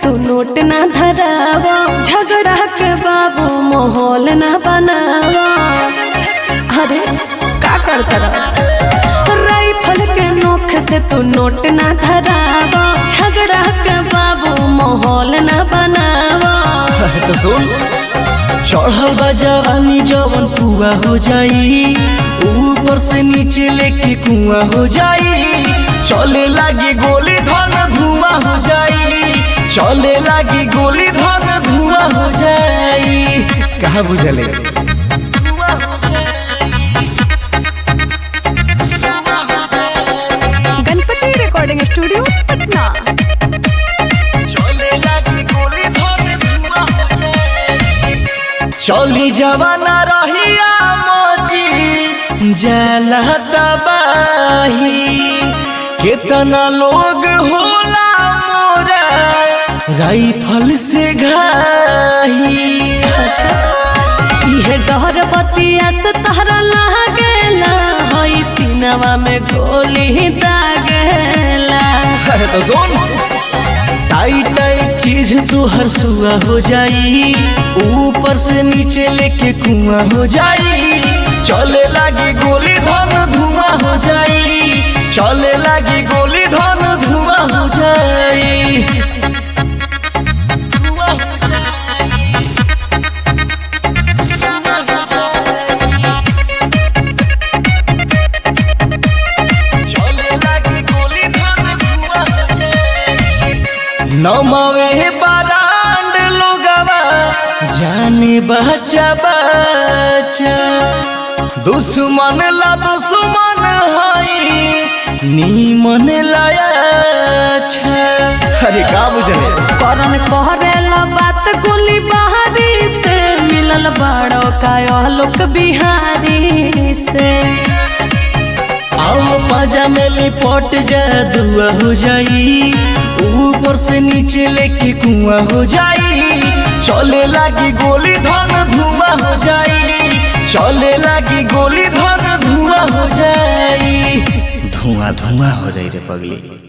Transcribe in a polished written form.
तू नोट ना धरावा, झगड़ा के बाबू माहौल ना बनावा। अरे का करता राइफल के नोक से तू नोट ना धरावा, झगड़ा के बाबू माहौल ना बनावा। तो सुन, चढ़ल बा जवानी जवन कुआ हो जाई, ऊपर से नीचे लेके कुआं हो जाई। चले लागी गोली धन धुआं हो जाई, चले लागी गोली धन धुआं हो जाई। कहाँ बुझले? Ganpati recording studio Patna. चले लागी गोली धन धुआं हो जाई। चली जवाना रहिया मोची जला तबाही, कितना लोग होला मोरा राइफल से घाही। ये डर बतिया से तहरा लागेला, हई सीनवा में गोली दागेला। अरे तो सुन, टाइट टाइट चीज तू हर सुआ हो जाई, ऊपर से नीचे लेके कुआं हो जाई। चले लागी गोली धन धुआं हो जाई, चले लागी गोली धन धुआं हो जाई। चले लागी गोली धन धुआं हो जाई। नमावे बारांड लोगवा जाने बच्चा बच्चा, दुश्मन ला दुश्मन हई, नीमन लाया अच्छा। अरे का बुझले? करन कहरेला बात गोली बहारी से, मिलल बड़ो का लोक बिहारी से। आओ पाजा में लिपट जा दुआ हो जाई, ऊपर से नीचे लेके कुआं हो जाई। चले लागी गोली धन धुआं हो जाई, चले लागी गोली धन धुआं हो जाई। धुआं धुआं हो जाई रे पगली।